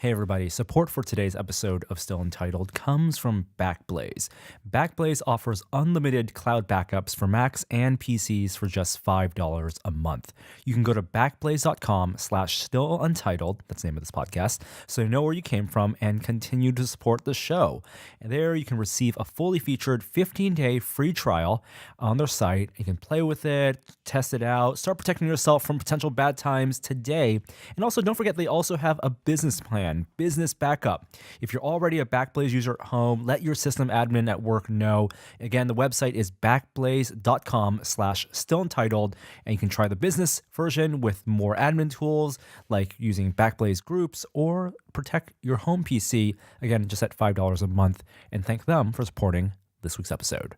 Hey everybody, support for today's episode of Still Untitled comes from Backblaze. Backblaze offers unlimited cloud backups for Macs and PCs for just $5 a month. You can go to backblaze.com/stilluntitled, that's the name of this podcast, so you know where you came from and continue to support the show. And there you can receive a fully featured 15-day free trial on their site. You can play with it, test it out, start protecting yourself from potential bad times today. And also don't forget they also have a business plan. Business backup. If you're already a Backblaze user at home, let your system admin at work know. Again, the website is backblaze.com/stilluntitled, and you can try the business version with more admin tools like using Backblaze groups or protect your home PC, again, just at $5 a month. And thank them for supporting this week's episode.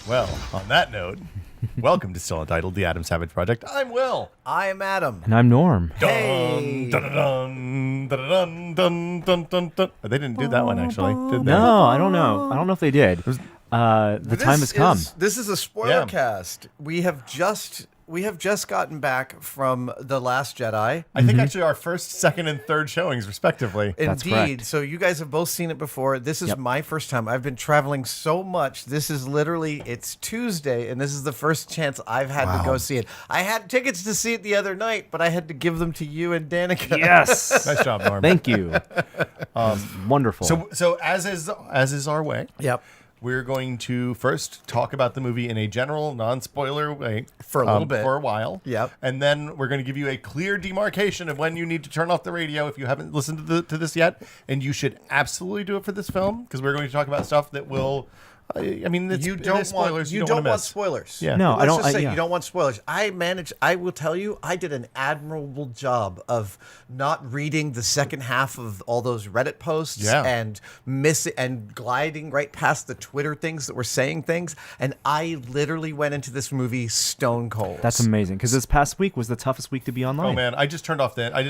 Well, on that note, welcome to Still Untitled, the Adam Savage Project. I'm Will. I am Adam. And I'm Norm. Hey. Dun, dun, dun, dun, dun, dun, dun, dun. They didn't do that one, actually, did they? No, I don't know. I don't know if they did. The time has come. This is a spoiler cast. We have just gotten back from The Last Jedi. I think actually our first, second, and third showings, respectively. That's Indeed. correct. So you guys have both seen it before. This is Yep. my first time. I've been traveling so much. This is literally, it's Tuesday, and this is the first chance I've had to go see it. I had tickets to see it the other night, but I had to give them to you and Danica. Yes. Nice job, Norm. Thank you. Wonderful. So as is our way, Yep. we're going to first talk about the movie in a general, non-spoiler way. For a little bit. For a while. Yep. And then we're going to give you a clear demarcation of when you need to turn off the radio if you haven't listened to this yet. And you should absolutely do it for this film, because we're going to talk about stuff that will... I mean, it's, You it don't is spoilers. want you don't want want to miss. spoilers. Yeah. No, Let's I don't. just say yeah. you don't want spoilers. I will tell you, I did an admirable job of not reading the second half of all those Reddit posts and gliding right past the Twitter things that were saying things. And I literally went into this movie stone cold. That's amazing, because this past week was the toughest week to be online. Oh man, I just turned off the. I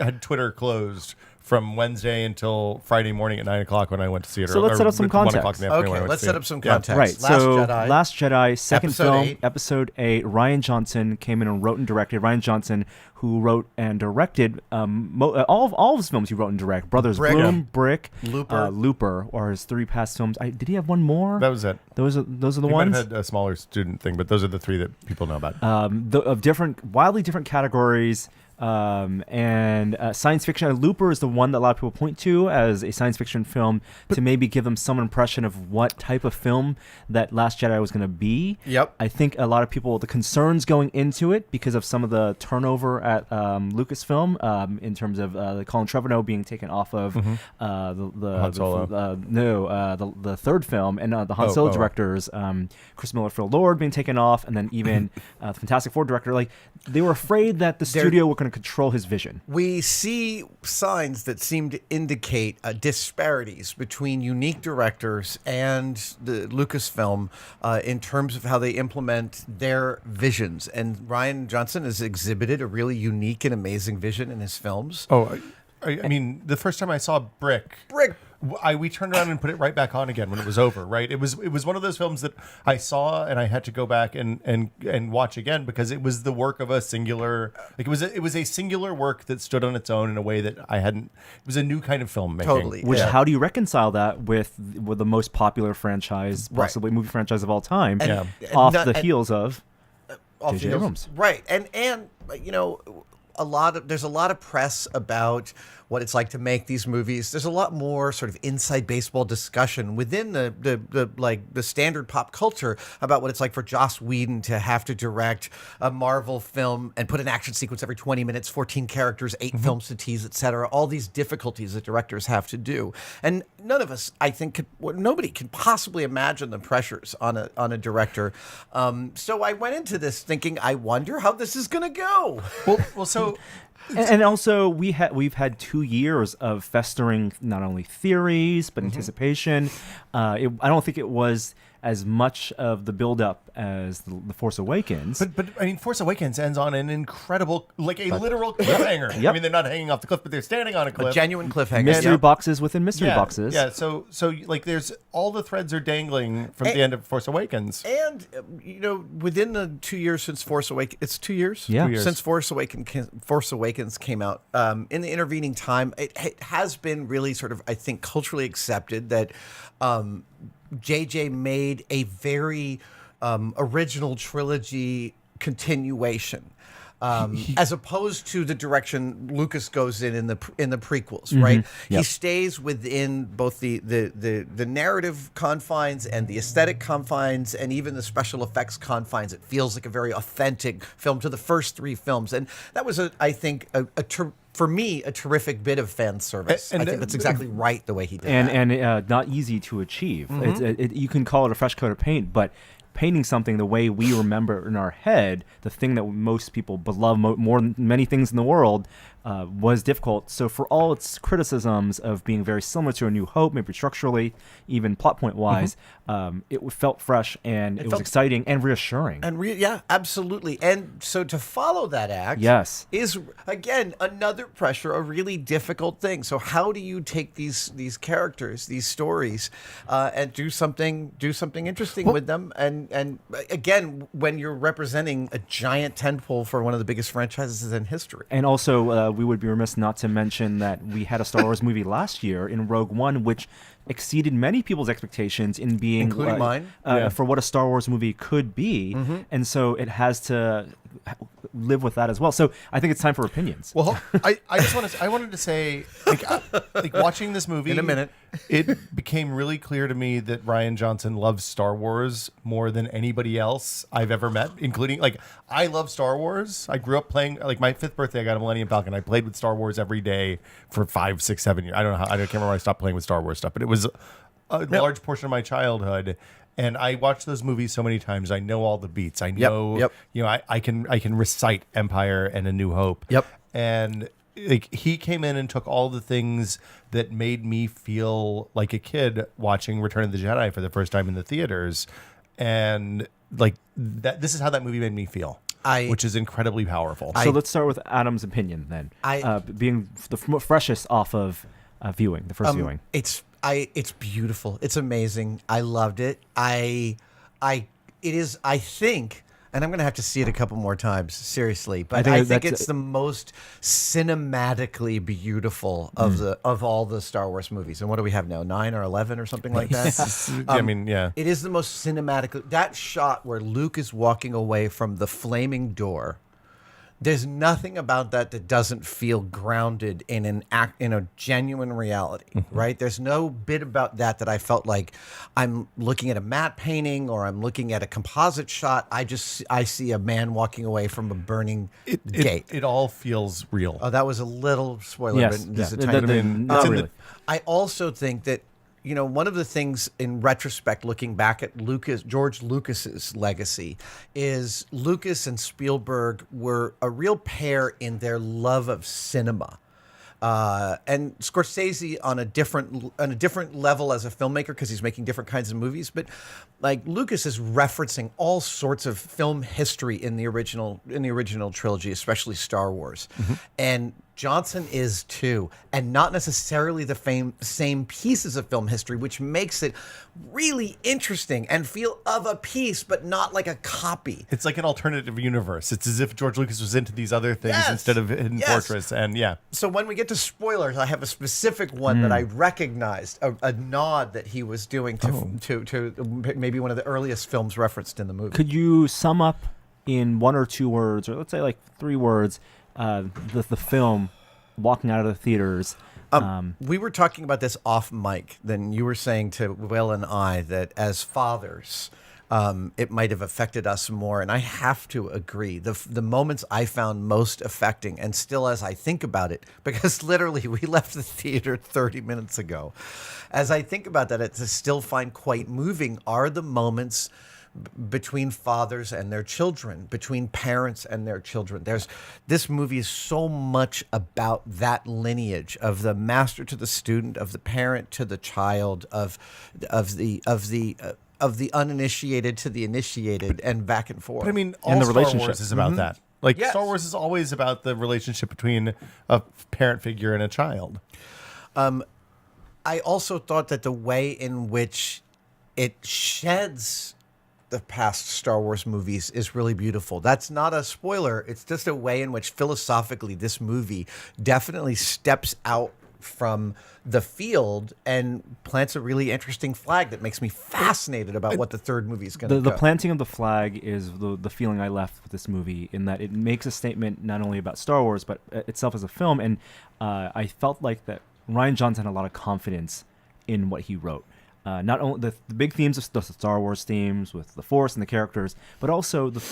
had Twitter closed from Wednesday until Friday morning at 9 o'clock when I went to see it. So let's set up some 1 context. o'clock in the afternoon when I Okay, went let's to see set it. up some Yeah. context. Right. Last Jedi, second Episode film, 8. episode 8. Ryan Johnson came in and wrote and directed. Ryan Johnson, who wrote and directed all of his films, he wrote and directed. Brothers Brick. Bloom, Brick, Looper. Looper, or his 3 past films. Did he have one more? That was it. Those are the He ones. might have had a smaller student thing, but those are the 3 that people know about. Of wildly different categories. And science fiction. Looper is the one that a lot of people point to as a science fiction film to maybe give them some impression of what type of film that Last Jedi was going to be. Yep. I think a lot of people, the concerns going into it because of some of the turnover at Lucasfilm in terms of Colin Trevorrow being taken off of Han Solo. the third film, and the Han Solo directors, Chris Miller, Phil Lord being taken off, and then even the Fantastic Four director, like they were afraid that the studio were going to control his vision. We see signs that seem to indicate disparities between unique directors and the Lucasfilm in terms of how they implement their visions. And Ryan Johnson has exhibited a really unique and amazing vision in his films. Oh, I mean, the first time I saw Brick, we turned around and put it right back on again when it was over. Right? It was one of those films that I saw and I had to go back and watch again because it was the work of a singular. Like it was a singular work that stood on its own in a way that I hadn't. It was a new kind of filmmaking. Totally. Which, how do you reconcile that with the most popular franchise, possibly movie franchise of all time, off the heels of J.J. Abrams? Right. And you know, there's a lot of press about what it's like to make these movies. There's a lot more sort of inside baseball discussion within the standard pop culture about what it's like for Joss Whedon to have to direct a Marvel film and put an action sequence every 20 minutes, 14 characters, 8 films to tease, etc. All these difficulties that directors have to do. And none of us, I think, nobody can possibly imagine the pressures on a director. So I went into this thinking, I wonder how this is going to go. Well, so. And also, we've had 2 years of festering not only theories but anticipation. I don't think it was as much of the build-up as the Force Awakens. But I mean, Force Awakens ends on an incredible, like a literal cliffhanger. Yep. I mean, they're not hanging off the cliff, but they're standing on a cliff. A genuine cliffhanger. mystery boxes within mystery yeah, boxes. Yeah. So like, there's all the threads are dangling from the end of Force Awakens. And within the 2 years since Force Awakens, it's 2 years. Yeah. 2 years. Since Force Awakens came out. In the intervening time, it has been really sort of, I think, culturally accepted that JJ made a very original trilogy continuation. As opposed to the direction Lucas goes in the prequels, right? Yep. He stays within both the narrative confines and the aesthetic confines and even the special effects confines. It feels like a very authentic film to the first three films, and that was I think for me a terrific bit of fan service. And I think that's exactly right the way he did and not easy to achieve. You can call it a fresh coat of paint, but painting something the way we remember in our head, the thing that most people love more than many things in the world, was difficult. So for all its criticisms of being very similar to A New Hope, maybe structurally, even plot point wise, it felt fresh and it was exciting and reassuring. And yeah, absolutely. And so to follow that act, Yes. is again another pressure, a really difficult thing. So how do you take these characters, these stories, and do something interesting with them? And again, when you're representing a giant tentpole for one of the biggest franchises in history, And also, we would be remiss not to mention that we had a Star Wars movie last year in Rogue One, which exceeded many people's expectations in being including mine, for what a Star Wars movie could be, and so it has to live with that as well. So I think it's time for opinions. Well, I wanted to say, like watching this movie in a minute, it became really clear to me that Rian Johnson loves Star Wars more than anybody else I've ever met, including, like, I love Star Wars. I grew up playing, like, my 5th birthday, I got a Millennium Falcon. I played with Star Wars every day for 5, 6, 7 years. I can't remember when I stopped playing with Star Wars stuff, but it was a large portion of my childhood. And I watched those movies so many times. I know all the beats. I know, I can recite Empire and A New Hope. Yep. And like, he came in and took all the things that made me feel like a kid watching Return of the Jedi for the first time in the theaters, and like that. This is how that movie made me feel, which is incredibly powerful. So let's start with Adam's opinion then. Being the freshest off of viewing, the first viewing. It's beautiful. It's amazing. I loved it. It is, I think, and I'm going to have to see it a couple more times, seriously, but I think it's the most cinematically beautiful of all the Star Wars movies. And what do we have now, 9 or 11 or something like that? I mean, yeah. It is the most cinematic. That shot where Luke is walking away from the flaming door, there's nothing about that doesn't feel grounded in a genuine reality, right? There's no bit about that I felt like I'm looking at a matte painting or I'm looking at a composite shot. I see a man walking away from a burning gate. It all feels real. Oh, that was a little spoiler. Yes, But just a yeah. tiny Not really. I also think that, one of the things in retrospect, looking back at George Lucas's legacy, is Lucas and Spielberg were a real pair in their love of cinema. And Scorsese on a different level as a filmmaker, because he's making different kinds of movies. But like, Lucas is referencing all sorts of film history in the original trilogy, especially Star Wars, and Johnson is too, and not necessarily the same pieces of film history, which makes it really interesting and feel of a piece, but not like a copy. It's like an alternative universe. It's as if George Lucas was into these other things instead of Hidden Fortress. And yeah. So when we get to spoilers, I have a specific one that I recognized, a nod that he was doing to maybe one of the earliest films referenced in the movie. Could you sum up in 1 or 2 words, or let's say like 3 words, the film walking out of the theaters? We were talking about this off mic. Then you were saying to Will and I that as fathers, it might have affected us more, and I have to agree. The moments I found most affecting, and still as I think about it, because literally we left the theater 30 minutes ago, as I think about that, I still find quite moving, are the moments between fathers and their children, between parents and their children. This movie is so much about that lineage of the master to the student, of the parent to the child, of the of the uninitiated to the initiated and back and forth. But I mean, all And the Star relationship. Wars is about that. Like Yes. Star Wars is always about the relationship between a parent figure and a child. I also thought that the way in which it sheds the past Star Wars movies is really beautiful. That's not a spoiler. It's just a way in which philosophically this movie definitely steps out from the field and plants a really interesting flag that makes me fascinated about what the third movie is going to The planting of the flag is the feeling I left with this movie, in that it makes a statement not only about Star Wars but itself as a film, and I felt like that Rian Johnson had a lot of confidence in what he wrote. Not only the big themes of the Star Wars themes with the Force and the characters, but also the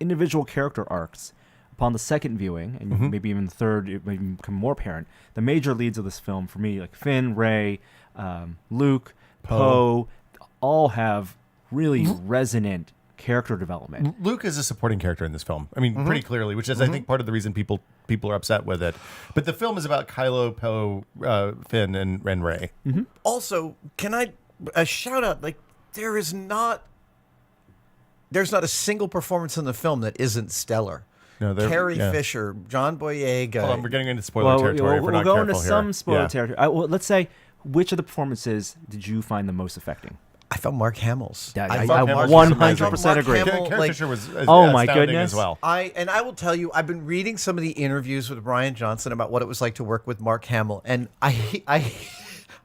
individual character arcs. Upon the second viewing, and maybe even the third, it may become more apparent. The major leads of this film, for me, like Finn, Rey, Luke, Poe, all have really resonant character development. Luke is a supporting character in this film. I mean, pretty clearly, which is I think part of the reason people are upset with it. But the film is about Kylo, Poe, Finn, and Rey. Also, can I a shout out? Like, there's not a single performance in the film that isn't stellar. No, Carrie Fisher, John Boyega. Hold on, we're getting into spoiler territory. If we're not go careful into here. some spoiler territory. Well, let's say, which of the performances did you find the most affecting? I felt Mark Hamill's. I thought Mark 100% agree. Hamill, Carrie like, Fisher was Oh my astounding goodness. as well. I will tell you, I've been reading some of the interviews with Rian Johnson about what it was like to work with Mark Hamill, and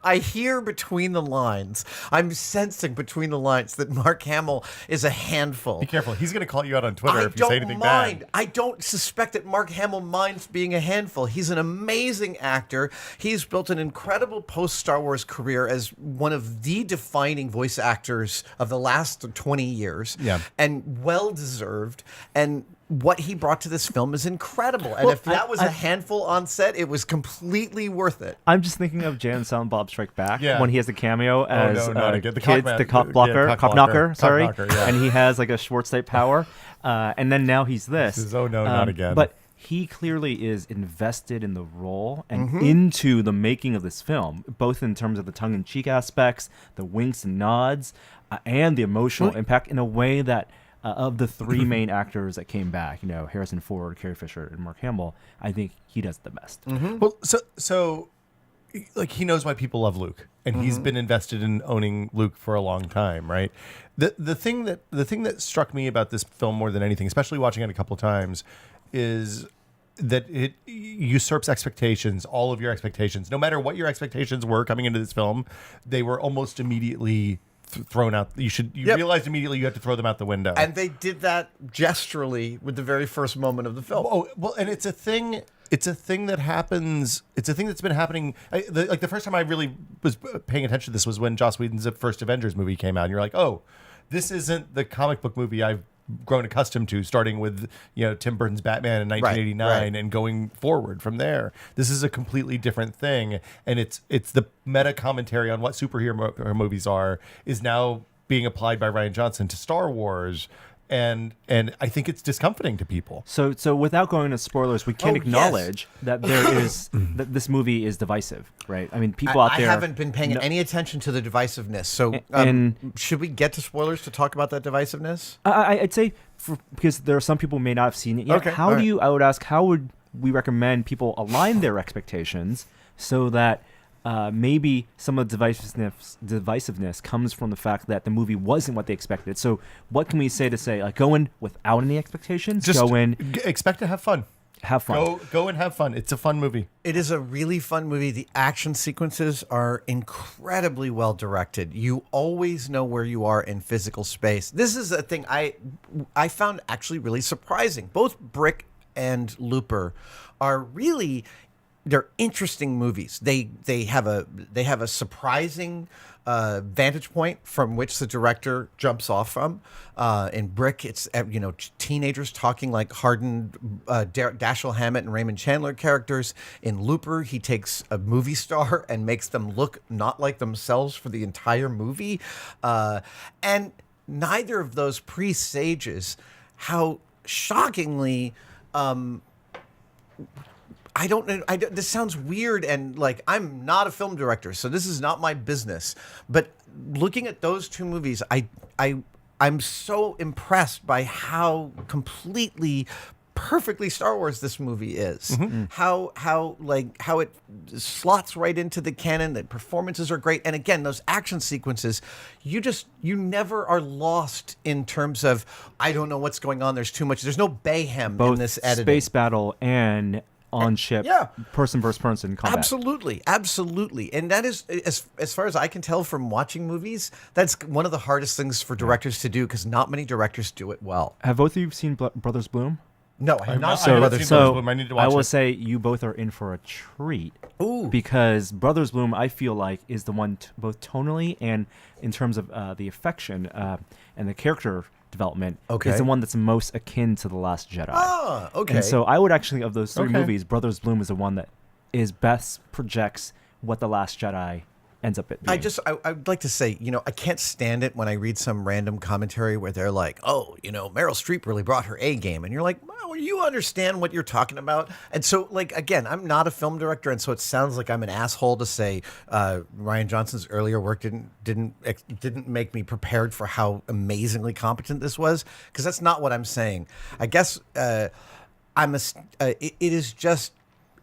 I hear between the lines, I'm sensing between the lines that Mark Hamill is a handful. Be careful. He's going to call you out on Twitter if you say anything mind. bad. I don't suspect that Mark Hamill minds being a handful. He's an amazing actor. He's built an incredible post-Star Wars career as one of the defining voice actors of the last 20 years. Yeah. And well-deserved. And what he brought to this film is incredible. And if that was a handful on set, it was completely worth it. I'm just thinking of Jay and Silent Bob Strike Back when he has a cameo as no, not again. The kids, cock the man- cop yeah, blocker, cock cop knocker, blocker. sorry, Cock knocker, yeah. and he has like a Schwartz type power, and then now he's this. This is, oh no, not again. But he clearly is invested in the role and into the making of this film, both in terms of the tongue-in-cheek aspects, the winks and nods, and the emotional impact in a way that. Of the three main actors that came back, Harrison Ford, Carrie Fisher, and Mark Hamill, I think he does the best. Well, so like he knows why people love Luke, and he's been invested in owning Luke for a long time, right? The thing that struck me about this film more than anything, especially watching it a couple of times, is that it usurps expectations, all of your expectations. No matter what your expectations were coming into this film, they were almost immediately thrown out. You realized immediately you had to throw them out the window. And they did that gesturally with the very first moment of the film. Oh well, and it's a thing. It's a thing that happens. It's a thing that's been happening. Like the first time I really was paying attention to this was when Joss Whedon's first Avengers movie came out, and you're like, oh, this isn't the comic book movie I've grown accustomed to, starting with Tim Burton's Batman in 1989 and going forward from there. This is a completely different thing, and it's the meta commentary on what superhero movies are is now being applied by Rian Johnson to Star Wars. And I think it's discomforting to people. So without going into spoilers, we can acknowledge that there is that this movie is divisive, right? I mean, people out there. I haven't been paying any attention to the divisiveness. So, should we get to spoilers to talk about that divisiveness? I'd say because there are some people who may not have seen it yet. Okay, I would ask, how would we recommend people align their expectations so that maybe some of the divisiveness comes from the fact that the movie wasn't what they expected. So what can we say like go in without any expectations? Just go in, expect to have fun. have fun. Go and have fun. It's a fun movie. It is a really fun movie. The action sequences are incredibly well directed. You always know where you are in physical space. This is a thing I found actually really surprising. Both Brick and Looper are really they're interesting movies. They have a surprising vantage point from which the director jumps off from. In Brick, it's teenagers talking like hardened Dashiell Hammett and Raymond Chandler characters. In Looper, he takes a movie star and makes them look not like themselves for the entire movie. And neither of those presages how shockingly I don't know. This sounds weird, and like I'm not a film director, so this is not my business. But looking at those two movies, I'm so impressed by how completely perfectly Star Wars this movie is. How it slots right into the canon. The performances are great, and again, those action sequences, you never are lost in terms of I don't know what's going on. There's too much. There's no mayhem in this editing. Space battle and on ship, person versus person combat. Absolutely. And that is, as far as I can tell from watching movies, that's one of the hardest things for directors to do because not many directors do it well. Have both of you seen Brothers Bloom? No, I have not. I haven't seen Brothers Bloom. I need to watch I will it. say you both are in for a treat. Ooh. Because Brothers Bloom, I feel like, is the one both tonally and in terms of the affection and the character development, is the one that's most akin to The Last Jedi. Ah, okay. And so I would actually, of those three movies, Brothers Bloom is the one that is best projects what The Last Jedi ends up being. I'd like to say, I can't stand it when I read some random commentary where they're like, oh, Meryl Streep really brought her A game. And you're like, well, you understand what you're talking about. And so, again, I'm not a film director. And so it sounds like I'm an asshole to say Rian Johnson's earlier work didn't make me prepared for how amazingly competent this was. Because that's not what I'm saying. I guess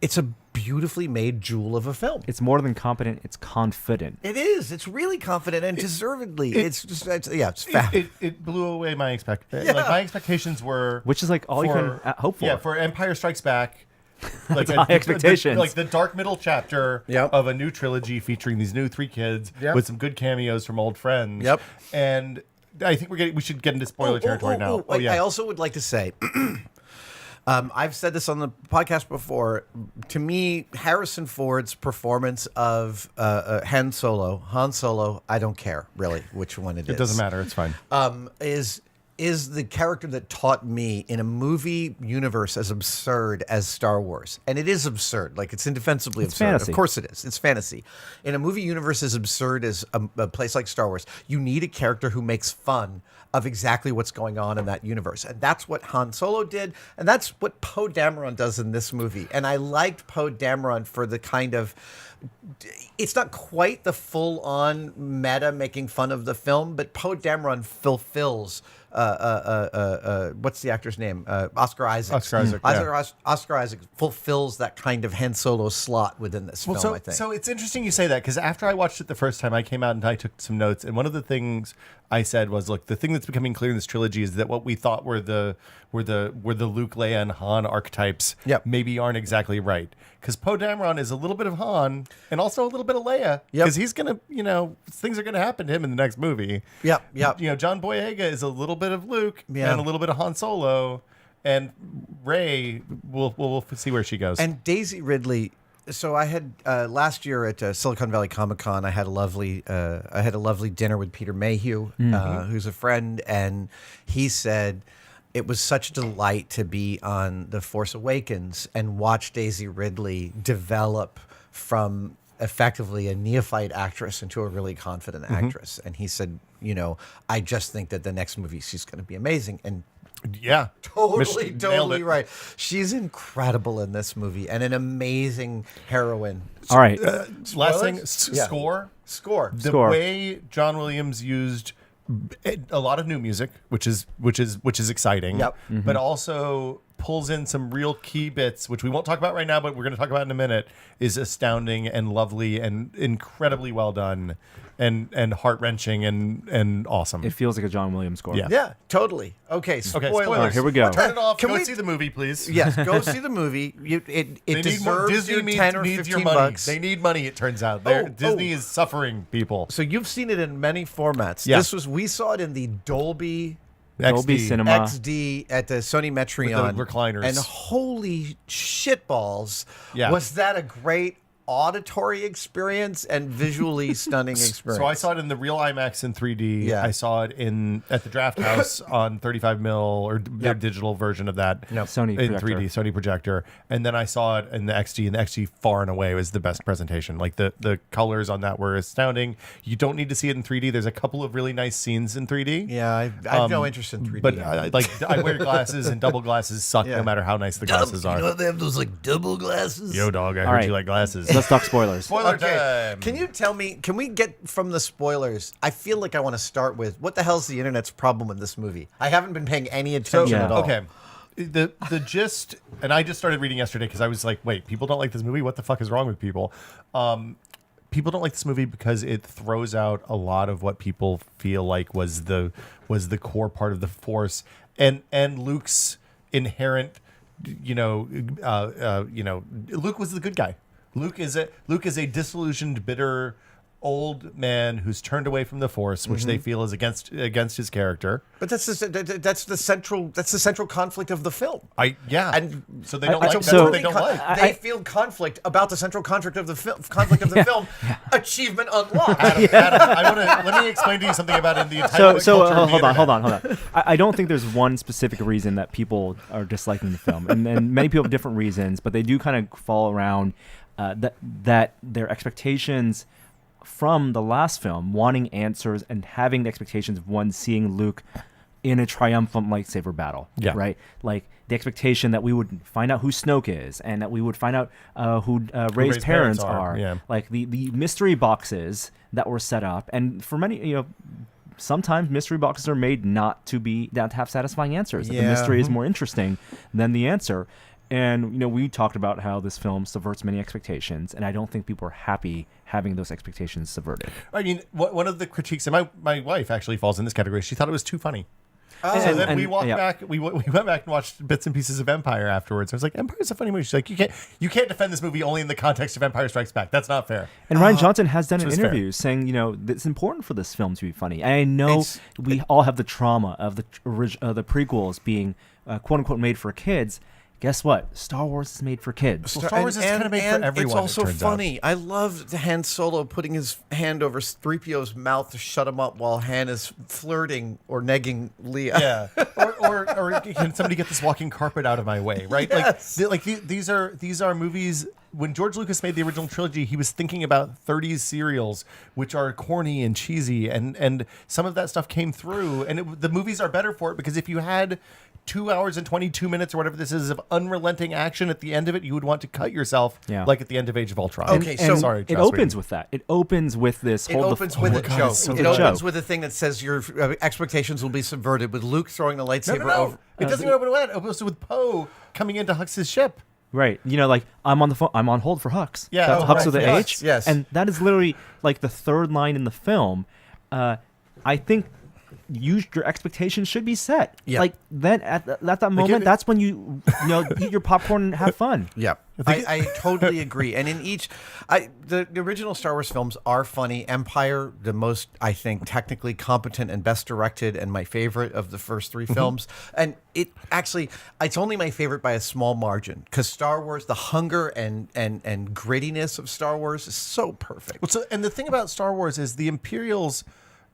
it's a beautifully made jewel of a film. It's more than competent, it's confident. It is. It's really confident and deservedly. It's fab. It blew away my expectations. Like my expectations were, which is like all you can hope for. Yeah, for Empire Strikes Back. Like high expectations. Like the dark middle chapter of a new trilogy featuring these new 3 kids with some good cameos from old friends. Yep. And I think we should get into spoiler territory now. I also would like to say. I've said this on the podcast before. To me, Harrison Ford's performance of Han Solo, I don't care really which one it is. It doesn't matter. It's fine. Is the character that taught me in a movie universe as absurd as Star Wars. And it is absurd. Like, it's indefensibly absurd. Fantasy. Of course it is. It's fantasy. In a movie universe as absurd as a place like Star Wars, you need a character who makes fun of exactly what's going on in that universe. And that's what Han Solo did. And that's what Poe Dameron does in this movie. And I liked Poe Dameron for the kind of... It's not quite the full-on meta making fun of the film, but Poe Dameron fulfills... what's the actor's name? Oscar Isaac. Oscar Isaac fulfills that kind of Han Solo slot within this film, I think. So it's interesting you say that, because after I watched it the first time, I came out and I took some notes, and one of the things I said was, look, the thing that's becoming clear in this trilogy is that what we thought were the Luke, Leia, and Han archetypes maybe aren't exactly right. Because Poe Dameron is a little bit of Han and also a little bit of Leia. Because he's going to, things are going to happen to him in the next movie. Yep. John Boyega is a little bit of Luke and a little bit of Han Solo. And Rey, we'll see where she goes. And Daisy Ridley. So I had last year at Silicon Valley Comic-Con, I had a lovely dinner with Peter Mayhew, who's a friend, and he said it was such a delight to be on The Force Awakens and watch Daisy Ridley develop from effectively a neophyte actress into a really confident actress. And he said, I just think that the next movie she's going to be amazing. And yeah, totally right. She's incredible in this movie and an amazing heroine. All right. Last thing, score. The way John Williams used a lot of new music, which is exciting. Yep. But also pulls in some real key bits, which we won't talk about right now, but we're going to talk about in a minute, is astounding and lovely and incredibly well done and heart-wrenching and awesome. It feels like a John Williams score. Yeah, totally. Okay, spoilers. All right, here we go. Turn it off. Go see the movie, please. Yes, go see the movie. It deserves Disney your 10 or needs 15 your money. bucks. They need money, it turns out. Disney is suffering people. So you've seen it in many formats. Yeah. We saw it in the Dolby Cinema XD at the Sony Metreon with the recliners. And holy shitballs, Yeah. was that a great auditory experience and visually stunning experience. So I saw it in the real IMAX in 3D. Yeah. I saw it at the Draft House on 35 mil or their digital version of that. Sony in projector. 3D, Sony projector. And then I saw it in the XD, and the XD far and away was the best presentation. Like the colors on that were astounding. You don't need to see it in 3D. There's a couple of really nice scenes in 3D. Yeah, I have no interest in 3D. But I wear glasses, and double glasses suck no matter how nice the glasses are. You know they have those like double glasses. Yo, dog, I heard right. you like glasses. Let's talk spoilers. Spoiler Okay, time. can you tell me? Can we get from the spoilers? I feel like I want to start with what the hell's the internet's problem with this movie? I haven't been paying any attention Yeah. at all. Okay. The gist, and I just started reading yesterday because I was like, wait, people don't like this movie? What the fuck is wrong with people? People don't like this movie because it throws out a lot of what people feel like was the core part of the Force, and Luke's inherent, Luke was the good guy. Luke is a disillusioned, bitter old man who's turned away from the Force, which they feel is against his character. But that's the central conflict of the film. And so they don't I- like. That's so- what they don't like. They feel conflict about the central conflict of the film. Achievement unlocked. Adam, let me explain to you something about in the Untitled culture of the hold on. internet. I don't think there's one specific reason that people are disliking the film, and many people have different reasons, but they do kind of fall around that their expectations from the last film, wanting answers and having the expectations of one seeing Luke in a triumphant lightsaber battle. Yeah. Right? Like the expectation that we would find out who Snoke is and that we would find out who Rey's parents are. Yeah. Like the mystery boxes that were set up. And for many, sometimes mystery boxes are made not to have satisfying answers. That the Yeah. mystery is more interesting than the answer. And we talked about how this film subverts many expectations, and I don't think people are happy having those expectations subverted. I mean, one of the critiques, and my wife actually falls in this category. She thought it was too funny. So And- then and- we walked yeah. back. We went back and watched bits and pieces of Empire afterwards. I was like, Empire's a funny movie. She's like, you can't defend this movie only in the context of Empire Strikes Back. That's not fair. And Ryan Johnson has done an was fair. interview saying, it's important for this film to be funny. And I know It's- we all have the trauma of the prequels being quote unquote made for kids. Guess what? Star Wars is made for kids. Well, Star Wars is kind of made for everyone. It's also it turns out. funny. I love Han Solo putting his hand over 3PO's mouth to shut him up while Han is flirting or negging Leia. Yeah, or can somebody get this walking carpet out of my way? Right, Yes. these are movies. When George Lucas made the original trilogy, he was thinking about 30s serials, which are corny and cheesy, and some of that stuff came through. And the movies are better for it because if you had 2 hours and 22 minutes or whatever this is of unrelenting action at the end of it, you would want to cut yourself, Yeah. like at the end of Age of Ultron. Okay, so- sorry, It Joss opens Whedon. with that. It opens with this. It opens with a joke. so It good. opens joke. with a thing that says your expectations will be subverted with Luke throwing the lightsaber No. over. It doesn't open with that. It opens with Poe coming into Hux's ship. Right. Like I'm on the phone. I'm on hold for Hux. Yeah, That's oh, Hux right, with the yes, H. yes. And that is literally like the third line in the film. I think your expectations should be set. Yeah. Like then at that moment, that's when you eat your popcorn and have fun. Yeah, I totally agree. And in each, the original Star Wars films are funny. Empire, the most, I think, technically competent and best directed, and my favorite of the first three films. And it's only my favorite by a small margin because Star Wars, the hunger and grittiness of Star Wars is so perfect. Well, and the thing about Star Wars is the Imperials,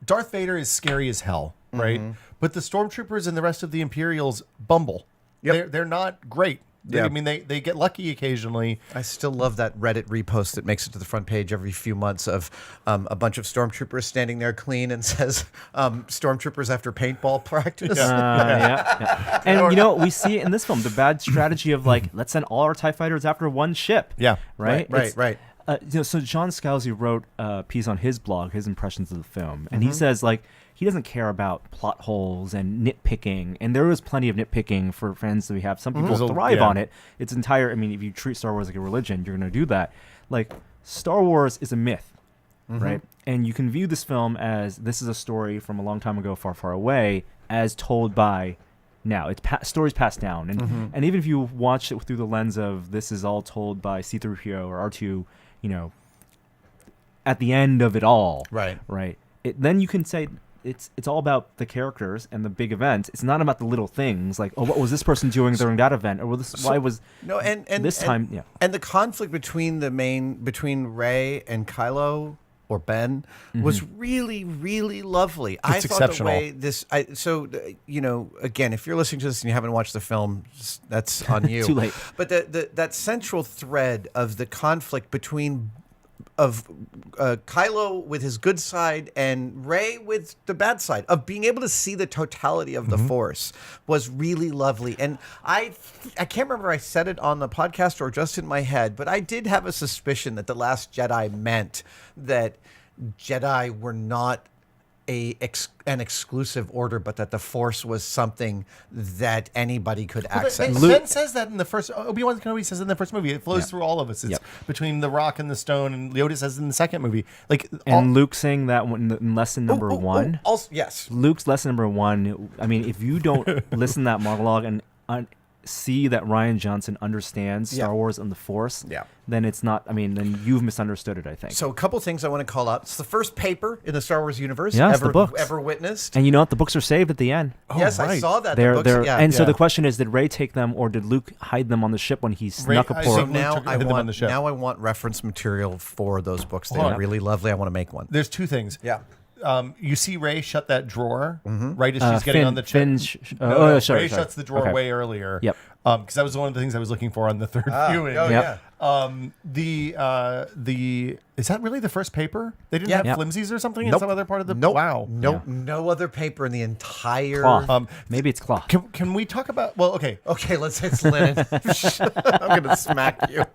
Darth Vader is scary as hell, right? But the Stormtroopers and the rest of the Imperials bumble. Yep. They're not great. Yeah. I mean, they get lucky occasionally. I still love that Reddit repost that makes it to the front page every few months of a bunch of stormtroopers standing there clean and says stormtroopers after paintball practice. Yeah. And we see it in this film, the bad strategy of like, let's send all our TIE fighters after one ship. Yeah. Right? Right. So John Scalzi wrote a piece on his blog, his impressions of the film, and he says like he doesn't care about plot holes and nitpicking, and there is plenty of nitpicking for fans that we have. Some people thrive on it. It's entire. I mean, if you treat Star Wars like a religion, you're going to do that. Like Star Wars is a myth, right? And you can view this film as this is a story from a long time ago, far, far away, as told by. Now it's stories passed down, and even if you watch it through the lens of this is all told by C-3PO or R2, at the end of it all, Right. then you can say it's all about the characters and the big events. It's not about the little things like, oh, what was this person doing during that event, or why was this time? Yeah, and the conflict between Rey and Kylo or Ben was really, really lovely. I thought exceptional. the way this, again, if you're listening to this and you haven't watched the film, that's on you. Too late. But that central thread of the conflict between Kylo with his good side and Rey with the bad side, of being able to see the totality of the Force, was really lovely. And I can't remember if I said it on the podcast or just in my head, but I did have a suspicion that The Last Jedi meant that Jedi were not an exclusive order, but that the Force was something that anybody could access. Ben says that in the first Obi-Wan Kenobi says in the first movie. It flows through all of us. It's between the rock and the stone, and Yoda says in the second movie. And Luke saying that in lesson number one. Also, yes, Luke's lesson number one. I mean, if you don't listen to that monologue and see that Rian Johnson understands Star Wars and the Force, then it's not. I mean, then you've misunderstood it, I think. So a couple things I want to call out. It's the first paper in the Star Wars universe ever witnessed. And you know what? The books are saved at the end. Yes, right. I saw that. So the question is, did Rey take them, or did Luke hide them on the ship when he snuck aboard? So now I want reference material for those books. They're really lovely. I want to make one. There's two things. Yeah. You see Rey shut that drawer right as she's getting on the Finn. Rey shuts the drawer way earlier. Yep. Because that was one of the things I was looking for on the third viewing. Is that really the first paper? They didn't have flimsies or something in some other part of the. Wow. No other paper in the entire. Cloth. Maybe it's cloth. Can we talk about? Well, okay. It's linen. I'm gonna smack you.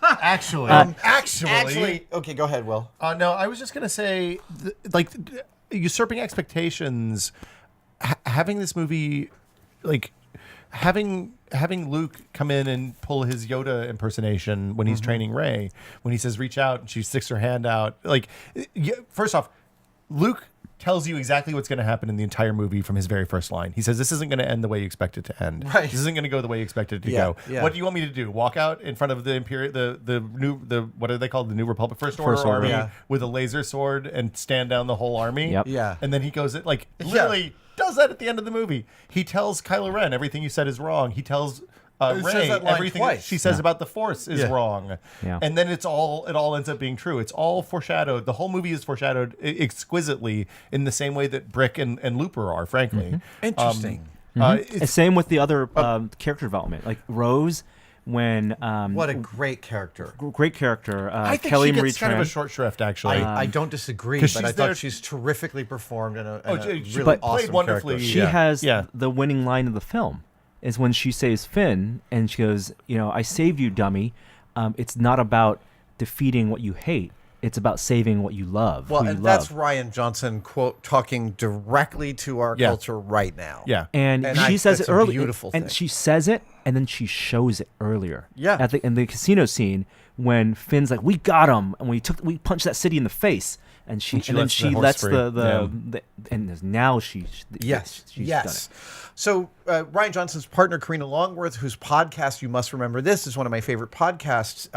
Actually. Okay, go ahead, Will. No, I was just gonna say, usurping expectations. Having this movie, having Luke come in and pull his Yoda impersonation when he's training Rey, when he says reach out and she sticks her hand out. First off, Luke tells you exactly what's going to happen in the entire movie from his very first line. He says, this isn't going to end the way you expect it to end. Right. This isn't going to go the way you expect it to go. Yeah. What do you want me to do? Walk out in front of the what are they called? The New Republic First Order army with a laser sword and stand down the whole army? Yep. Yeah. And then he goes, literally does that at the end of the movie. He tells Kylo Ren everything you said is wrong. He tells Rey everything she says about the Force is wrong. Yeah. And then it all ends up being true. It's all foreshadowed. The whole movie is foreshadowed exquisitely in the same way that Brick and Looper are, frankly. Interesting. Same with the other character development, like Rose. When what a great character! Great character. I think Kelly she Marie gets kind of a Tran. short shrift, actually. I don't disagree, but I thought she's terrifically performed in a really awesome wonderfully. character. She has the winning line of the film is when she saves Finn, and she goes, I saved you, dummy. It's not about defeating what you hate. It's about saving what you love. Well, and that's Rian Johnson quote talking directly to our culture right now. Yeah, and she says it early. Beautiful and she says it, and then she shows it earlier. Yeah, in the casino scene when Finn's like, "We got him," and we punched that city in the face, and she lets the and now she's done it. So Rian Johnson's partner, Karina Longworth, whose podcast, you must remember this, is one of my favorite podcasts,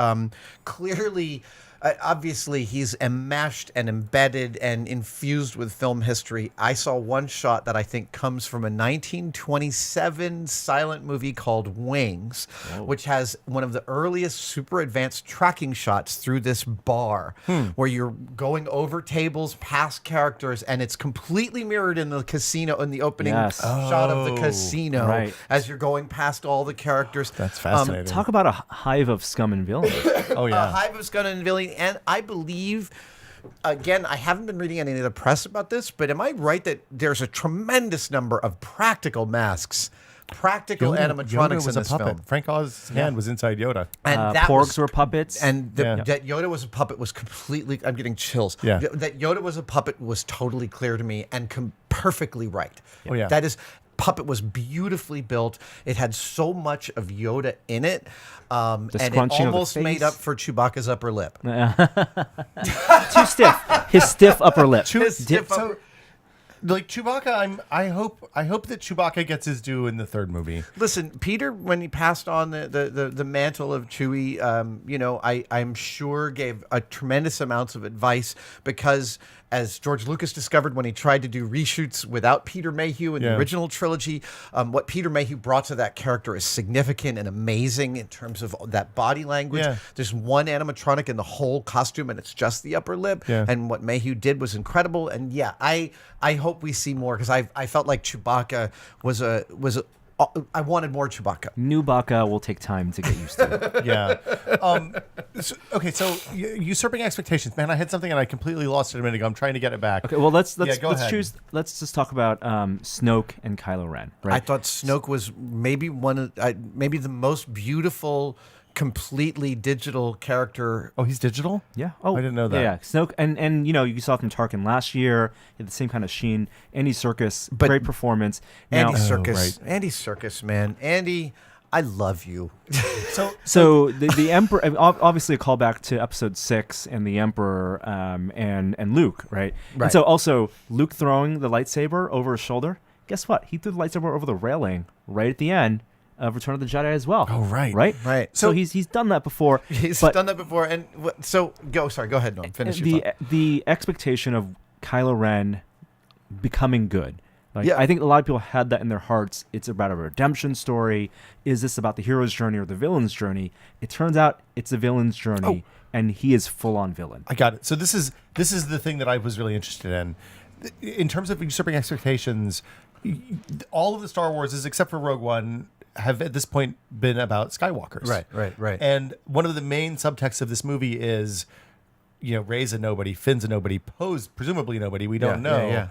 clearly... obviously, he's enmeshed and embedded and infused with film history. I saw one shot that I think comes from a 1927 silent movie called Wings, which has one of the earliest super advanced tracking shots through this bar where you're going over tables, past characters, and it's completely mirrored in the casino, in the opening shot of the casino as you're going past all the characters. That's fascinating. Talk about a hive of scum and villainy. A hive of scum and villainy. And I believe, again, I haven't been reading any of the press about this, but am I right that there's a tremendous number of practical masks, animatronics Yoda was in this a puppet. film? Frank Oz's hand was inside Yoda. And Porgs were puppets. And that Yoda was a puppet was completely, I'm getting chills. Yeah. That Yoda was a puppet was totally clear to me and perfectly right. Oh, yeah. That is... Puppet was beautifully built. It had so much of Yoda in it, and it almost made up for Chewbacca's upper lip. Too stiff. His stiff upper lip. Chewbacca, I hope that Chewbacca gets his due in the third movie. Listen, Peter, when he passed on the mantle of Chewie, I'm sure gave a tremendous amounts of advice because as George Lucas discovered when he tried to do reshoots without Peter Mayhew in the original trilogy. What Peter Mayhew brought to that character is significant and amazing in terms of that body language. Yeah. There's one animatronic in the whole costume, and it's just the upper lip. Yeah. And what Mayhew did was incredible. And yeah, I hope we see more, because I felt like Chewbacca was I wanted more Chewbacca. New Baka will take time to get used to. Yeah. So usurping expectations, man. I had something and I completely lost it a minute ago. I'm trying to get it back. Okay, well let's go ahead. choose. Let's just talk about Snoke and Kylo Ren. Right. I thought Snoke was maybe maybe the most beautiful, completely digital character. Oh, he's digital? Yeah. Oh, I didn't know that. Yeah. Snoke, and you saw from Tarkin last year. He had the same kind of sheen. Andy Serkis, great performance. Andy Now, Serkis, Andy Serkis, man, Andy, I love you. So the Emperor, obviously a callback to Episode 6 and the Emperor and Luke, right? And so also Luke throwing the lightsaber over his shoulder. Guess what? He threw the lightsaber over the railing right at the end of Return of the Jedi as well. Oh, right. Right. So he's done that before. He's done that before, and so go. Sorry, go ahead, Noam. Finish your thought. The expectation of Kylo Ren becoming good. Like, Yeah. I think a lot of people had that in their hearts. It's about a redemption story. Is this about the hero's journey or the villain's journey? It turns out it's a villain's journey, and he is full on villain. I got it. So this is the thing that I was really interested in. In terms of usurping expectations, all of the Star Warses, except for Rogue One, have at this point been about Skywalkers. Right. And one of the main subtexts of this movie is, Rey's a nobody, Finn's a nobody, Poe's presumably nobody. We don't know. Yeah.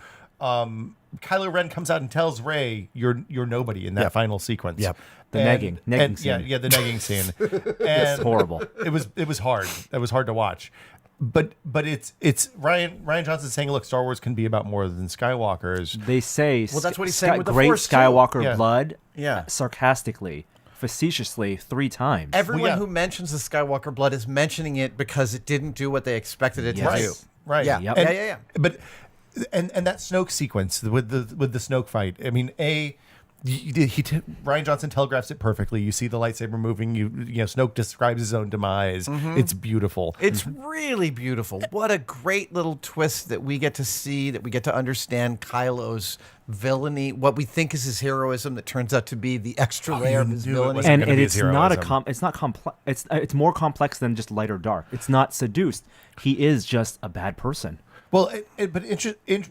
Kylo Ren comes out and tells Rey, "You're nobody" in that final sequence. Yep. The negging scene. Yeah, the negging scene. It's And horrible. It was hard. It was hard to watch. But it's Ryan Johnson saying, look, Star Wars can be about more than Skywalkers. They say, Well, that's what he's saying with the great Force, too. Skywalker Yeah. blood, Yeah. sarcastically, facetiously 3 times. Everyone who mentions the Skywalker blood is mentioning it because it didn't do what they expected it to Yes. do. Right. Yeah. Yep. Yeah. Yeah. But and that Snoke sequence with the Snoke fight. I mean, Ryan Johnson telegraphs it perfectly. You see the lightsaber moving. Snoke describes his own demise. It's beautiful. It's really beautiful. What a great little twist that we get to see, that we get to understand Kylo's villainy, what we think is his heroism that turns out to be the extra layer of his knew it villainy. wasn't And gonna be it's his not heroism. it's not complex. It's more complex than just light or dark. It's not seduced. He is just a bad person. Well,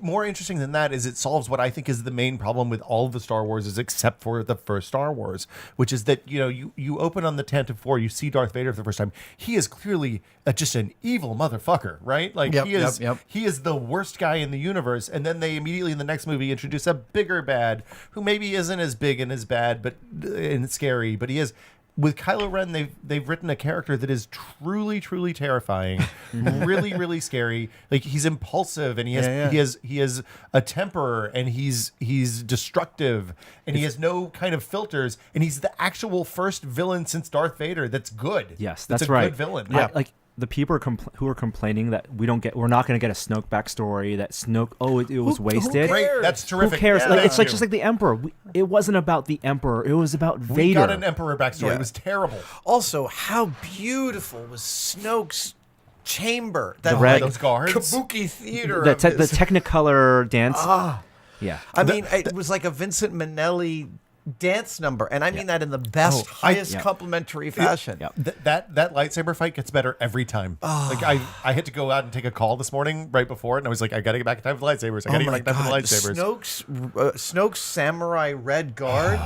more interesting than that is it solves what I think is the main problem with all of the Star Wars, except for the first Star Wars, which is that you open on the Tantive 4, you see Darth Vader for the first time. He is clearly just an evil motherfucker, right? Like he is the worst guy in the universe. And then they immediately in the next movie introduce a bigger bad who maybe isn't as big and as bad, and scary, but he is. With Kylo Ren, they've written a character that is truly, truly terrifying, really, really scary. Like he's impulsive, and he has a temper, and he's destructive, and he has no kind of filters, and he's the actual first villain since Darth Vader that's good. Yes, that's that's a right. good villain. Like the people who are complaining that we're not going to get a Snoke backstory. That Snoke, it was wasted. Great, that's terrific. Who cares? Yeah, Like, it's thank just you. like the Emperor. It wasn't about the Emperor. It was about Vader. We got an Emperor backstory. Yeah. It was terrible. Also, how beautiful was Snoke's chamber? That red- those guards? kabuki theater. the of his- Technicolor dance. Yeah. I mean, it was like a Vincent Minnelli dance number, and I mean that in the best, highest complimentary fashion. Yeah. That lightsaber fight gets better every time. Like I had to go out and take a call this morning right before it, and I was like, I got to get back in time for the lightsabers. I got to get back in time for the lightsabers. Snoke's samurai red guard.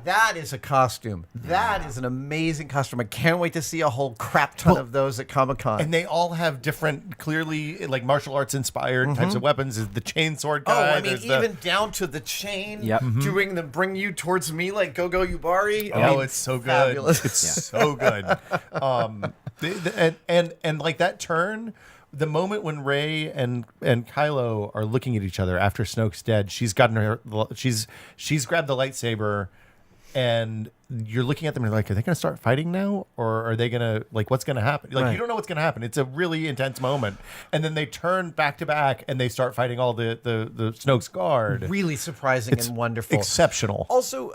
That is a costume. That is an amazing costume. I can't wait to see a whole crap ton of those at Comic-Con. And they all have different, clearly like martial arts inspired types of weapons. Is the chainsword guy? I mean, even down to the chain, Yep. doing the bring you towards me like Go-Go Yubari. It's so good. fabulous. It's so good. And like that turn, the moment when Rey and Kylo are looking at each other after Snoke's dead, she's grabbed the lightsaber. And you're looking at them and you're like, are they going to start fighting now? Or are they going to, like, what's going to happen? Like, you don't know what's going to happen. It's a really intense moment. And then they turn back to back and they start fighting all the Snoke's guard. Really surprising and wonderful. Exceptional. Also,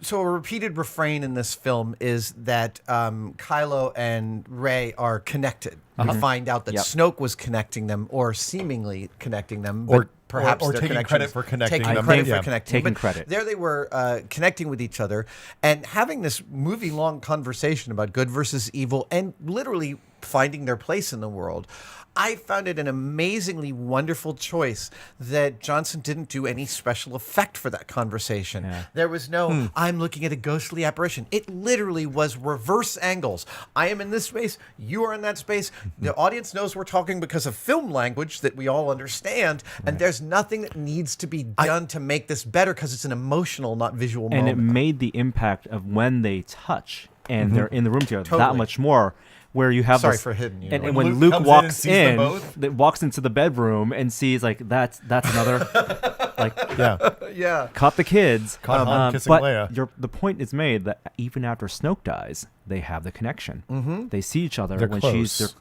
So a repeated refrain in this film is that Kylo and Rey are connected. We find out that Snoke was connecting them, or seemingly connecting them, but perhaps or their taking credit for connecting them. Credit Yeah. for connecting. Taking But credit. There they were connecting with each other and having this movie-long conversation about good versus evil, and literally finding their place in the world. I found it an amazingly wonderful choice that Johnson didn't do any special effect for that conversation. Yeah. There was no, I'm looking at a ghostly apparition. It literally was reverse angles. I am in this space, you are in that space. The audience knows we're talking because of film language that we all understand, and there's nothing that needs to be done to make this better because it's an emotional, not visual And moment. it made the impact of when they touch and they're in the room together that Totally. much more. Where you have Sorry this, for hitting you. and When when Luke Luke comes in walks and sees them both? that walks into the bedroom and sees like that's another like Yeah. caught the kids. Caught Han kissing but Leia. The point is made that even after Snoke dies, they have the connection. Mm-hmm. They see each other They're when close.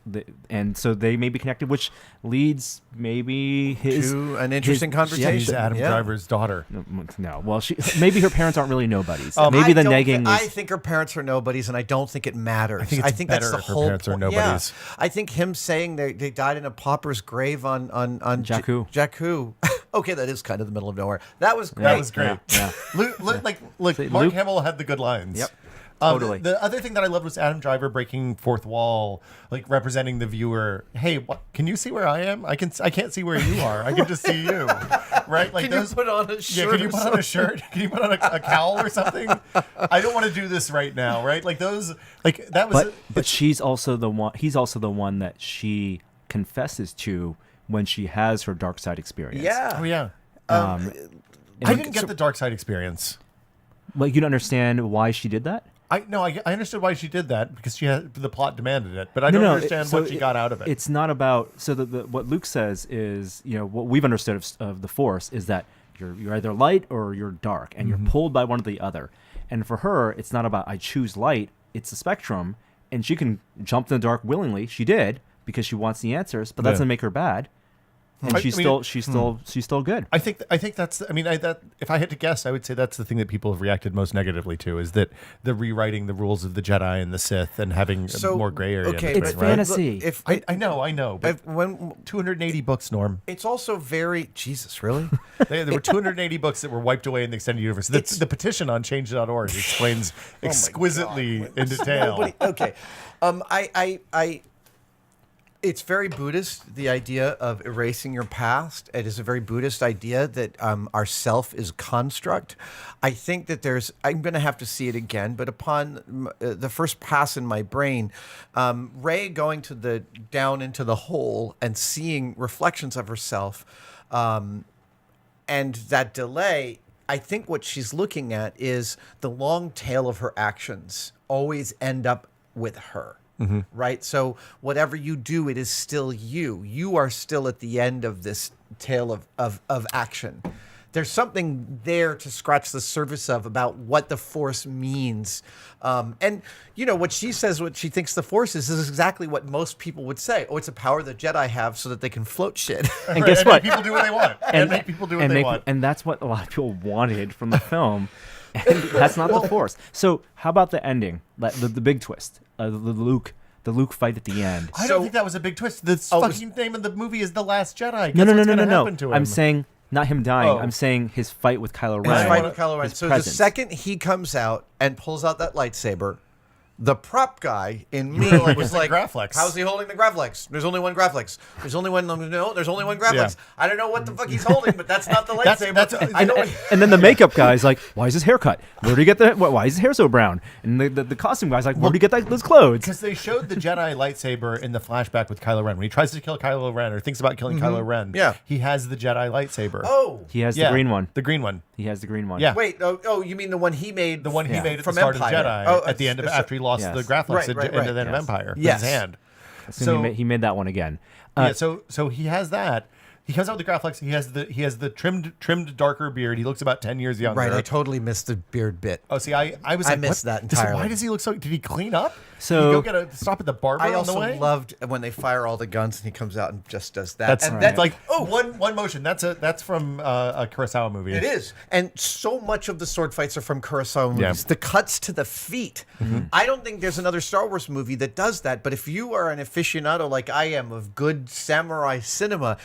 and so they may be connected, which leads maybe To an interesting She's conversation. Adam Yeah. Driver's daughter. No, well, maybe her parents aren't really nobodies. I Maybe the don't negging I is think her parents are nobodies, and I don't think it matters. think it's that's better the if her whole parents are point. nobodies. Yeah. I think him saying they died in a pauper's grave on Jakku. Jakku. Okay, that is kind of the middle of nowhere. That was great. That was great. Yeah. Look, See, Mark Luke- Hamill had the good lines. Yep. Totally. The other thing that I loved was Adam Driver breaking fourth wall, like representing the viewer. Hey, can you see where I am? I can't see where you are. I can just see you. Right? Like Can you put on a shirt? Yeah, can you or put on something? a shirt? Can you put on a cowl or something? I don't want to do this right now, right? Like those, like that was. But she's also the one. He's also the one that she confesses to when she has her dark side experience. Yeah. Oh yeah. And I didn't get the dark side experience. Like, you don't understand why she did that. I understood why she did that because the plot demanded it, but I don't understand what she got out of it. It's not about what Luke says is, what we've understood of the Force is that you're either light or you're dark, and you're pulled by one or the other. And for her, it's not about I choose light; it's a spectrum, and she can jump in the dark willingly. She did because she wants the answers, but that doesn't make her bad. And she's still good. I think that's. I mean, if I had to guess, I would say that's the thing that people have reacted most negatively to is that the rewriting the rules of the Jedi and the Sith and having more gray area. Okay, in it, It's right? fantasy. If I know, but when 280 books, Norm. it's also very Jesus, really. There were 280 books that were wiped away in the extended universe. The petition on change.org explains exquisitely in detail. Okay, I it's very Buddhist, the idea of erasing your past. It is a very Buddhist idea that our self is a construct. I think that I'm going to have to see it again, but upon the first pass in my brain, Rey going down into the hole and seeing reflections of herself, and that delay, I think what she's looking at is the long tail of her actions always end up with her. Right? So whatever you do, it is still you. You are still at the end of this tale of action. There's something there to scratch the surface of about what the Force means. And, what she says, what she thinks the Force is exactly what most people would say. Oh, it's a power the Jedi have so that they can float shit. And guess what? Make people do what they want. And make people do what they want. And that's what a lot of people wanted from the film. And that's not the Force. So how about the ending, the big twist, the Luke fight at the end? I don't think that was a big twist. The fucking name of the movie is The Last Jedi. No. Guess what's gonna happen to him? I'm saying not him dying. Oh. I'm saying his fight with Kylo Ren. His fight with Kylo Ren. His So presence. the second he comes out and pulls out that lightsaber, the prop guy in me like, was it's like, like Graflex. how's he holding the Graflex? There's only one Graflex. There's only one Graflex. Yeah. I don't know what the fuck he's holding, but that's not the lightsaber. I know And then the makeup guy's like, "Why is his hair cut? Where did he get that? Why is his hair so brown?" And the costume guy's like, "Where did he get those clothes?" Because they showed the Jedi lightsaber in the flashback with Kylo Ren. When he tries to kill Kylo Ren or thinks about killing Kylo Ren, Yeah. he has the Jedi lightsaber. Oh, He has the green one. The green one. He has the green one. Yeah. wait. Oh, you mean the one he made? The one he made at from the start Empire. of Jedi Oh, at the end of after he lost Yes. the Graflex Right, right, into the end of yes. Empire. Yes. With his hand. So he made that one again. Yeah, so he has that. He comes out with the Graflex. He has the trimmed darker beard. He looks about 10 years younger. Right, I totally missed the beard bit. Oh, see, I was I like, missed what? that entirely. Why does he look so? Did he clean up? So- did he go get a stop at the barber I on the also way? loved when they fire all the guns and he comes out and just does that. That's and that's like one motion. That's from a Kurosawa movie. It is. And so much of the sword fights are from Kurosawa movies. Yeah. The cuts to the feet. I don't think there's another Star Wars movie that does that. But if you are an aficionado like I am of good samurai cinema,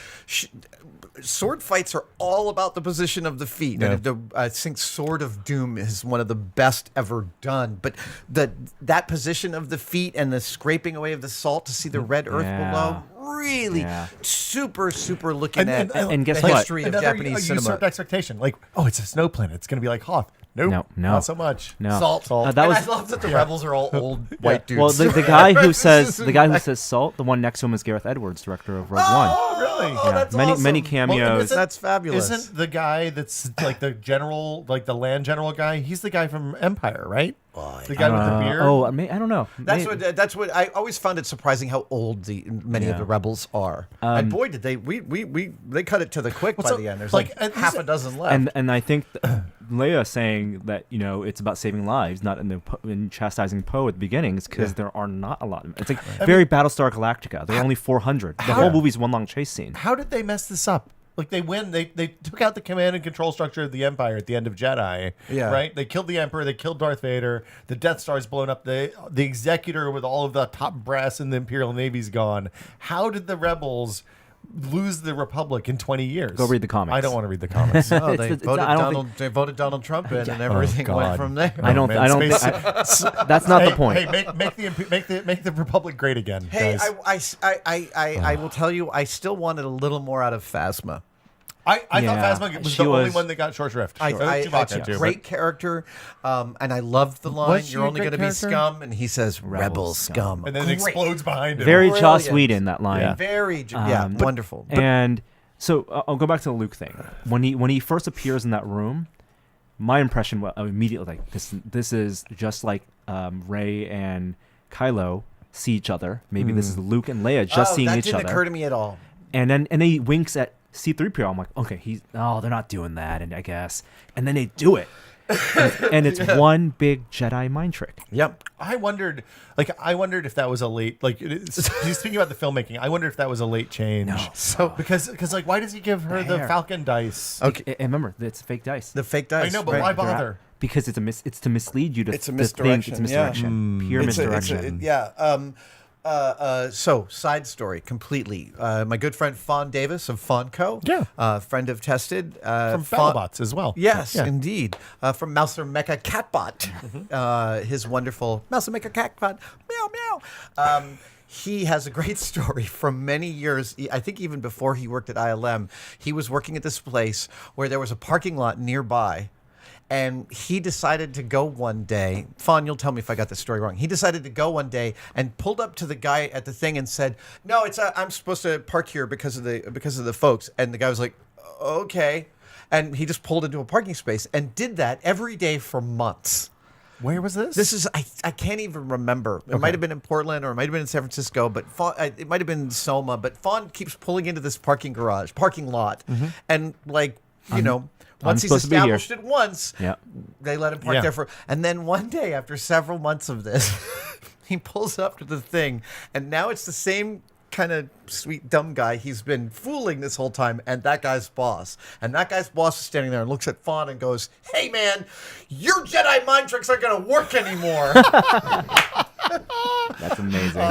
sword fights are all about the position of the feet. Yeah. And I think Sword of Doom is one of the best ever done. But that position of the feet and the scraping away of the salt to see the red earth below, really super looking at and guess the what? history of Another Japanese cinema. usurped expectation. Like, oh, it's a snow planet. It's going to be like Hoth. Nope, No. not so much. No. Salt. That And was- I love that the rebels are all old white dudes. Well, the guy who says salt, the one next to him is Gareth Edwards, director of Rogue One. Oh, really? Oh, that's many awesome. many Well, cameos. isn't- That's fabulous. Isn't the guy that's like the general, like the land general guy? He's the guy from Empire, right? The guy with the beard. I don't know. That's what I always found it surprising how old many of the rebels are. And boy, did they they cut it to the quick by so, the end. There's like, like half a dozen left. and I think Leia saying that it's about saving lives, not in chastising Poe at the beginning, is because there are not a lot of. It's like very Battlestar Galactica. There are only 400. The whole movie's one long chase scene. How did they mess this up? Like they win, they took out the command and control structure of the Empire at the end of Jedi. Yeah. Right. They killed the Emperor. They killed Darth Vader. The Death Star's blown up. The Executor with all of the top brass in the Imperial Navy's gone. How did the rebels lose the Republic in 20 years? Go read the comics. I don't want to read the comics. Oh, they it's- voted I don't Donald. They voted Donald Trump in, and everything God. went from there. I don't. man, I don't. space- That's not Hey, the point. Hey, make the Republic great again, Hey, guys. I will tell you, I still wanted a little more out of Phasma. I Yeah, thought Phasma was she the only was- one that got short shrift. It's a too, great character, and I loved the line, Was she "You're a only great going to be character? scum," and he says, "Rebel scum," and then it Great. explodes behind him. Very Joss Brilliant. Whedon, that line. Yeah. Very, But- wonderful. And so I'll go back to the Luke thing. When he first appears in that room, my impression was immediately like this is just like Rey and Kylo see each other. Maybe this is Luke and Leia just seeing that each didn't other. occur to me at all. And then he winks at C-3PO. I'm like, okay, they're not doing that, and I guess. And then they do it. and it's one big Jedi mind trick. Yep. I wondered if that was a late, speaking about the filmmaking, I wonder if that was a late change. No. So Because like, why does he give her the There. Falcon dice? Okay. And remember, it's fake dice. The fake dice. I know, but right. why bother? Because it's to mislead you to It's a to think misdirection, it's yeah. misdirection. Pure misdirection. So side story completely. My good friend Fawn Davis of Fawn Co. Friend of Tested. From Fawn- BattleBots as well. Yes, Yeah. indeed. From Mouser Mecha Catbot. His wonderful Mouser Mecha Catbot. Meow meow. He has a great story from many years. I think even before he worked at ILM, he was working at this place where there was a parking lot nearby. And he decided to go one day. Fawn, you'll tell me if I got the story wrong. He decided to go one day and pulled up to the guy at the thing and said, "No, it's I'm supposed to park here because of the folks." And the guy was like, "Okay," and he just pulled into a parking space and did that every day for months. Where was this? This is I can't even remember. It might have been in Portland or it might have been in San Francisco, but it might have been in Soma. But Fawn keeps pulling into this parking lot, and once he's supposed to be here. established it once, Yeah. they let him park Yeah. there for. And then one day, after several months of this, he pulls up to the thing, and now it's the same kind of sweet dumb guy he's been fooling this whole time, and that guy's boss. And that guy's boss is standing there and looks at Fawn and goes, "Hey man, your Jedi mind tricks aren't going to work anymore." That's amazing.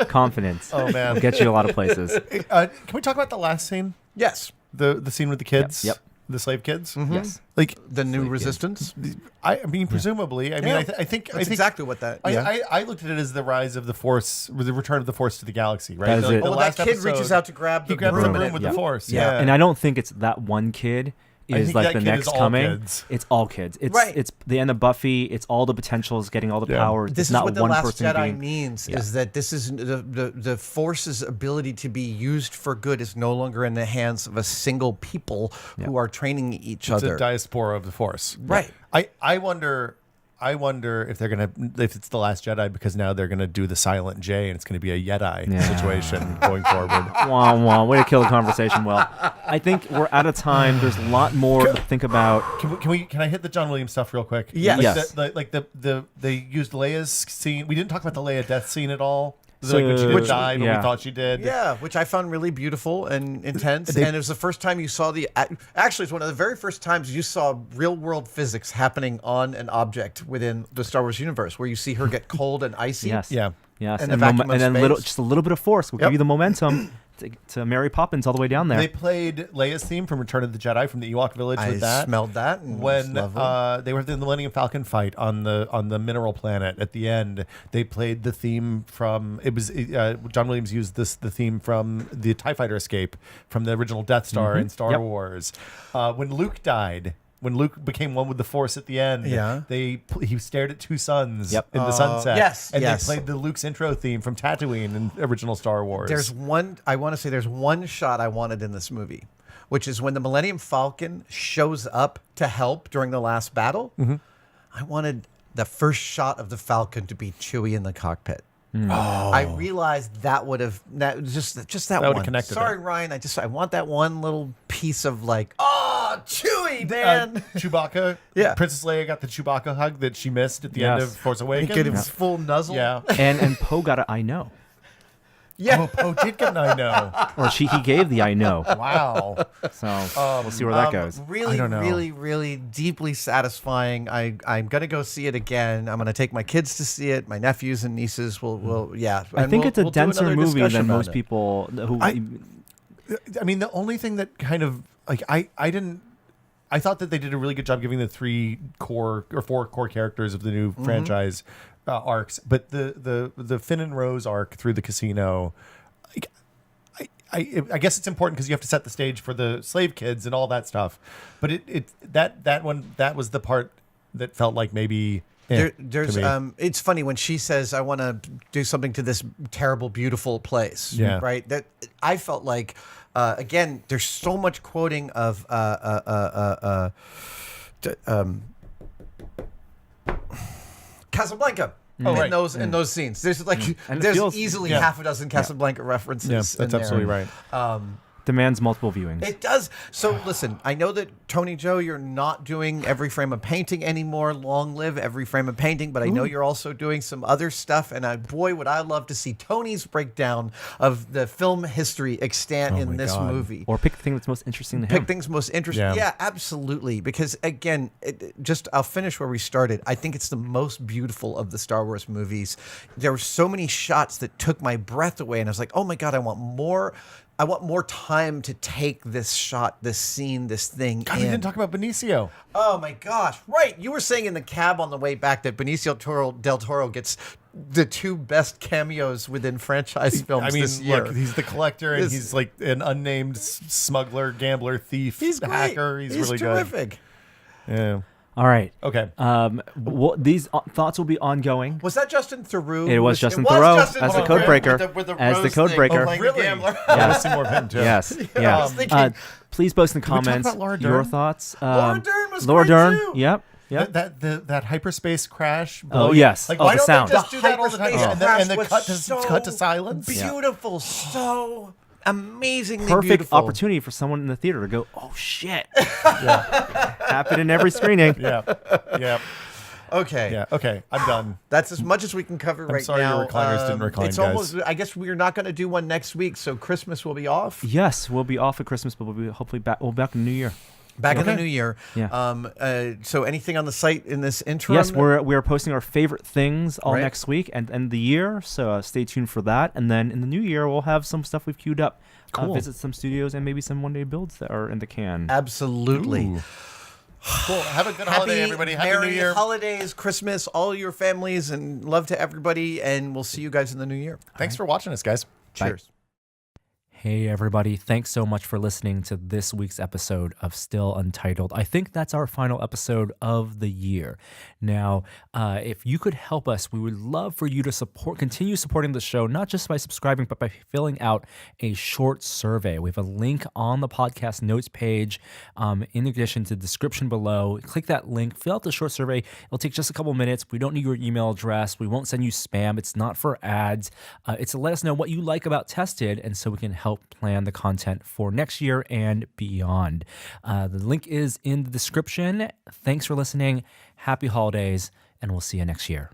Confidence. Oh, man. Will get you a lot of places. Can we talk about the last scene? Yes, The scene with the kids? Yep. The slave kids? Yes. Like, the new resistance. I mean, presumably. I mean, Yeah. I think That's exactly what that. I looked at it as the rise of the Force, the return of the Force to the galaxy, right? That is Like, it. the Oh, last that kid episode, reaches out to grab he the grabs the broom broom and with Yeah. the Force. Yeah. And I don't think it's that one kid I is think like that the kid next is all coming. kids. It's all kids. It's Right. It's the end of Buffy. It's all the potentials, getting all the Yeah. powers. This it's is not what the one Last person Jedi being, means: Yeah. is that this is the Force's ability to be used for good is no longer in the hands of a single people who are training each It's other. a diaspora of the Force. Right. I wonder I wonder if if it's The Last Jedi, because now they're gonna do the Silent J and it's gonna be a Jedi situation going forward. Wah, wah. Way to kill the conversation. Well, I think we're out of time. There's a lot more to think about. Can I hit the John Williams stuff real quick? Yes. They used Leia's scene. We didn't talk about the Leia death scene at all. So, Like when she did die, but we thought she did. Yeah, which I found really beautiful and intense. And it was the first time you saw actually, it's one of the very first times you saw real world physics happening on an object within the Star Wars universe, where you see her get cold and icy. Yes. Yeah. Yes. And the vacuum of then space. just a little bit of force will give you the momentum to Mary Poppins all the way down there. They played Leia's theme from Return of the Jedi from the Ewok village with that. I smelled that. And When it was lovely. they were in the Millennium Falcon fight on the mineral planet at the end, they played the theme from John Williams used the theme from the TIE Fighter escape from the original Death Star in Star Wars. When Luke died, when Luke became one with the Force at the end, he stared at two suns in the sunset. And they played the Luke's intro theme from Tatooine in original Star Wars. There's one shot I wanted in this movie, which is when the Millennium Falcon shows up to help during the last battle. I wanted the first shot of the Falcon to be Chewie in the cockpit. I realized that would have just that one. Connected Sorry, it. Ryan. I want that one little piece of like, Chewie, man. Chewbacca. Yeah. Princess Leia got the Chewbacca hug that she missed at the end of Force Awakens. Get his full nuzzle. Yeah. and Poe got a I know. Yeah. Oh, Poe did get an I know. Or he gave the I know. Wow. So we'll see where that goes. Really, I don't know. really, really deeply satisfying. I'm gonna go see it again. I'm gonna take my kids to see it. My nephews and nieces will yeah. I think it's a do denser another movie discussion than about most it. people who. I mean, the only thing that kind of like I thought that they did a really good job giving the 4 core characters of the new franchise arcs, but the Finn and Rose arc through the casino, like, I guess it's important because you have to set the stage for the slave kids and all that stuff. But that was the part that felt like maybe. There's it's funny when she says, I want to do something to this terrible, beautiful place. Yeah. Right. That I felt like, again, there's so much quoting of, Casablanca. In those scenes, there's easily half a dozen Casablanca references. Yeah, that's absolutely right. Demands multiple viewings. It does. So listen, I know that Tony Joe, you're not doing Every Frame of Painting anymore. Long live Every Frame of Painting. But I know you're also doing some other stuff. And boy, would I love to see Tony's breakdown of the film history extant in this movie. Or pick the thing that's most interesting to him. Pick things most interesting. Yeah, absolutely. Because again, I'll finish where we started. I think it's the most beautiful of the Star Wars movies. There were so many shots that took my breath away, and I was like, oh my God, I want more time to take this shot, this scene, this thing. God, we didn't talk about Benicio. Oh my gosh! Right, you were saying in the cab on the way back that Benicio del Toro gets the 2 best cameos within franchise films this year. Look, he's the collector, and he's like an unnamed smuggler, gambler, thief, hacker. He's really terrific. Good. Yeah. All right. Okay. These thoughts will be ongoing. Was that Justin Theroux? It was Justin Theroux as the code breaker. As the code breaker. Oh, really? I want to see more of him too. Yes. Yeah. Please post in the Did we talk comments about Laura Dern? your thoughts. Laura Dern was Laura great Dern. too. Yep. That hyperspace crash. Oh, yes. Like, Oh, why the don't sound. they just do that all the time? Hyperspace And the crash cut to silence. Beautiful. So amazingly Perfect beautiful. opportunity for someone in the theater to go, oh shit. Happen in every screening. Yeah. Okay. Yeah. Okay. I'm done. That's as much as we can cover right sorry now. your recliners didn't recline, it's guys. almost. I guess we're not going to do one next week, so Christmas will be off. Yes, we'll be off at Christmas, but we'll be hopefully back. We'll be back in the new year. Back in the new year. Yeah. So anything on the site in this interim? Yes, we're posting our favorite things all Right. next week and end the year. So stay tuned for that. And then in the new year, we'll have some stuff we've queued up. Cool. Visit some studios and maybe some one-day builds that are in the can. Absolutely. Ooh. Cool. Have a good holiday, everybody. Happy Merry New Year. holidays, Christmas, all your families, and love to everybody. And we'll see you guys in the new year. Thanks for watching us, guys. Cheers. Hey, everybody. Thanks so much for listening to this week's episode of Still Untitled. I think that's our final episode of the year. Now, if you could help us, we would love for you to continue supporting the show, not just by subscribing, but by filling out a short survey. We have a link on the podcast notes page, in addition to the description below. Click that link, fill out the short survey. It'll take just a couple minutes. We don't need your email address. We won't send you spam. It's not for ads. It's to let us know what you like about Tested, and so we can help plan the content for next year and beyond. The link is in the description. Thanks for listening. Happy holidays, and we'll see you next year.